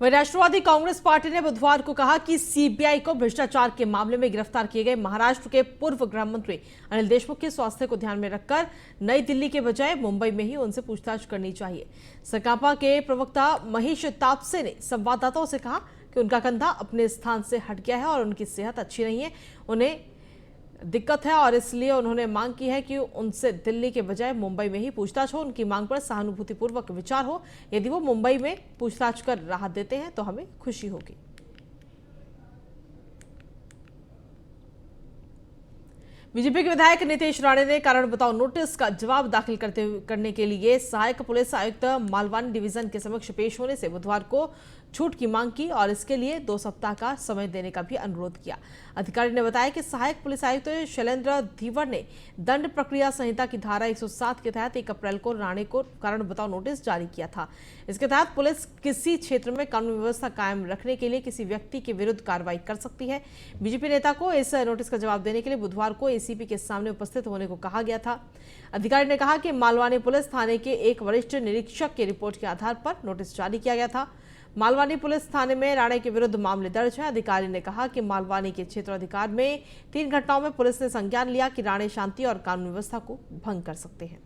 वहीं राष्ट्रवादी कांग्रेस पार्टी ने बुधवार को कहा कि सीबीआई को भ्रष्टाचार के मामले में गिरफ्तार किए गए महाराष्ट्र के पूर्व गृह मंत्री अनिल देशमुख के स्वास्थ्य को ध्यान में रखकर नई दिल्ली के बजाय मुंबई में ही उनसे पूछताछ करनी चाहिए। सकापा के प्रवक्ता महेश तापसे ने संवाददाताओं से कहा कि उनका कंधा अपने स्थान से हट गया है और उनकी सेहत अच्छी नहीं है, उन्हें दिक्कत है और इसलिए उन्होंने मांग की है कि उनसे दिल्ली के बजाय मुंबई में ही पूछताछ हो। उनकी मांग पर सहानुभूतिपूर्वक विचार हो। यदि वो मुंबई में पूछताछ कर राहत देते हैं तो हमें खुशी होगी। बीजेपी के विधायक नितेश राणे ने कारण बताओ नोटिस का जवाब दाखिल करने के लिए सहायक पुलिस आयुक्त मालवानी डिवीजन के समक्ष पेश होने से बुधवार को छूट की मांग की और इसके लिए 2 सप्ताह का समय देने का भी अनुरोध किया। अधिकारी ने बताया कि सहायक पुलिस आयुक्त शैलेंद्र धीवर ने दंड प्रक्रिया संहिता की धारा 107 के तहत 1 अप्रैल को राणे को कारण बताओ नोटिस जारी किया था। इसके तहत पुलिस किसी क्षेत्र में कानून व्यवस्था कायम रखने के लिए किसी व्यक्ति के विरुद्ध कार्रवाई कर सकती है। बीजेपी नेता को इस नोटिस का जवाब देने के लिए बुधवार को एसीपी के सामने उपस्थित होने को कहा गया था। अधिकारी ने कहा कि मालवानी पुलिस थाने के एक वरिष्ठ निरीक्षक की रिपोर्ट के आधार पर नोटिस जारी किया गया था। मालवानी पुलिस थाने में राणे के विरुद्ध मामले दर्ज है। अधिकारी ने कहा कि मालवानी के क्षेत्राधिकार में 3 घटनाओं में पुलिस ने संज्ञान लिया कि राणे शांति और कानून व्यवस्था को भंग कर सकते हैं।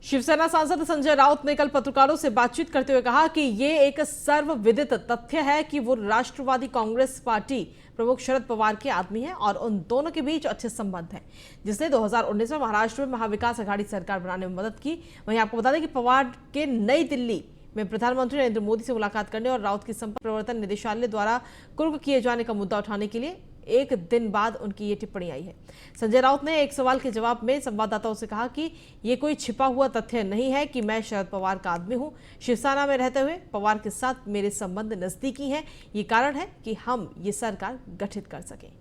शिवसेना सांसद संजय राउत ने कल पत्रकारों से बातचीत करते हुए कहा कि ये एक सर्वविदित तथ्य है कि वो राष्ट्रवादी कांग्रेस पार्टी प्रमुख शरद पवार के आदमी हैं और उन दोनों के बीच अच्छे संबंध हैं, जिसने 2019 में महाराष्ट्र में महाविकास आघाड़ी सरकार बनाने में मदद की। वहीं आपको बता दें कि पवार के नई दिल्ली में प्रधानमंत्री नरेंद्र मोदी से मुलाकात करने और राउत की संपर्क प्रवर्तन निदेशालय द्वारा कुर्क किए जाने का मुद्दा उठाने के लिए एक दिन बाद उनकी ये टिप्पणी आई है। संजय राउत ने एक सवाल के जवाब में संवाददाताओं से कहा कि ये कोई छिपा हुआ तथ्य नहीं है कि मैं शरद पवार का आदमी हूं। शिवसेना में रहते हुए पवार के साथ मेरे संबंध नजदीकी हैं। ये कारण है कि हम ये सरकार गठित कर सकें।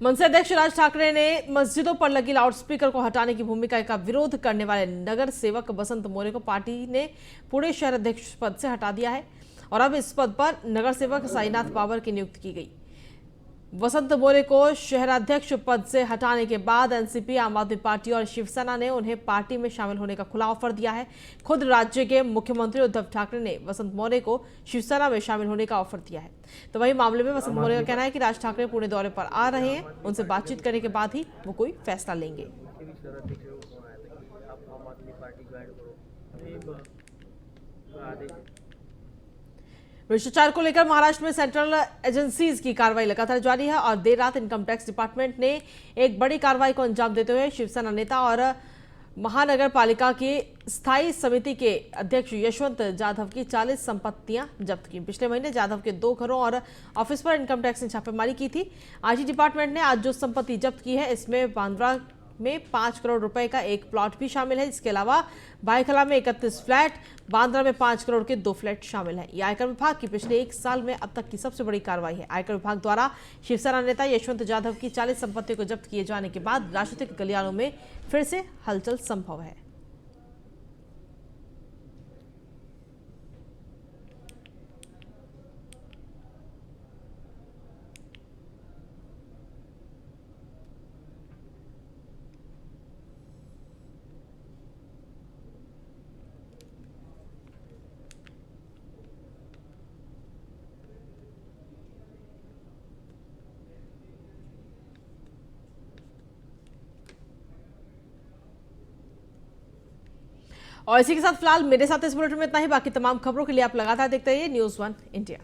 मनसे अध्यक्ष राज ठाकरे ने मस्जिदों पर लगी लाउडस्पीकर को हटाने की भूमिका का विरोध करने वाले नगर सेवक वसंत मोरे को पार्टी ने पुणे शहर अध्यक्ष पद से हटा दिया है और अब इस पद पर नगर सेवक साईनाथ बाबर की नियुक्ति की गई। वसंत मोरे को शहराध्यक्ष पद से हटाने के बाद एनसीपी, आम आदमी पार्टी और शिवसेना ने उन्हें पार्टी में शामिल होने का खुला ऑफर दिया है। खुद राज्य के मुख्यमंत्री उद्धव ठाकरे ने वसंत मोरे को शिवसेना में शामिल होने का ऑफर दिया है। तो वही मामले में वसंत मोरे का कहना है कि राज ठाकरे पुणे दौरे पर आ रहे हैं, उनसे बातचीत करने के बाद ही वो कोई फैसला लेंगे। भ्रष्टाचार को लेकर महाराष्ट्र में सेंट्रल एजेंसीज की कार्रवाई लगातार जारी है और देर रात इनकम टैक्स डिपार्टमेंट ने एक बड़ी कार्रवाई को अंजाम देते हुए शिवसेना नेता और महानगर पालिका की स्थायी समिति के अध्यक्ष यशवंत जाधव की 40 संपत्तियां जब्त की। पिछले महीने जाधव के 2 घरों और ऑफिस पर इनकम टैक्स ने छापेमारी की थी। आईटी डिपार्टमेंट ने आज जो संपत्ति जब्त की है इसमें बांद्रा में 5 करोड़ रुपए का एक प्लॉट भी शामिल है। इसके अलावा भाईखला में 31 फ्लैट, बांद्रा में 5 करोड़ के 2 फ्लैट शामिल हैं। यह आयकर विभाग की पिछले 1 साल में अब तक की सबसे बड़ी कार्रवाई है। आयकर विभाग द्वारा शिवसेना नेता यशवंत जाधव की 40 संपत्तियों को जब्त किए जाने के बाद राजनीतिक गलियारों में फिर से हलचल संभव है। और इसी के साथ फिलहाल मेरे साथ इस बुलेटिन में इतना ही। बाकी तमाम खबरों के लिए आप लगातार देखते रहिए News 1 इंडिया।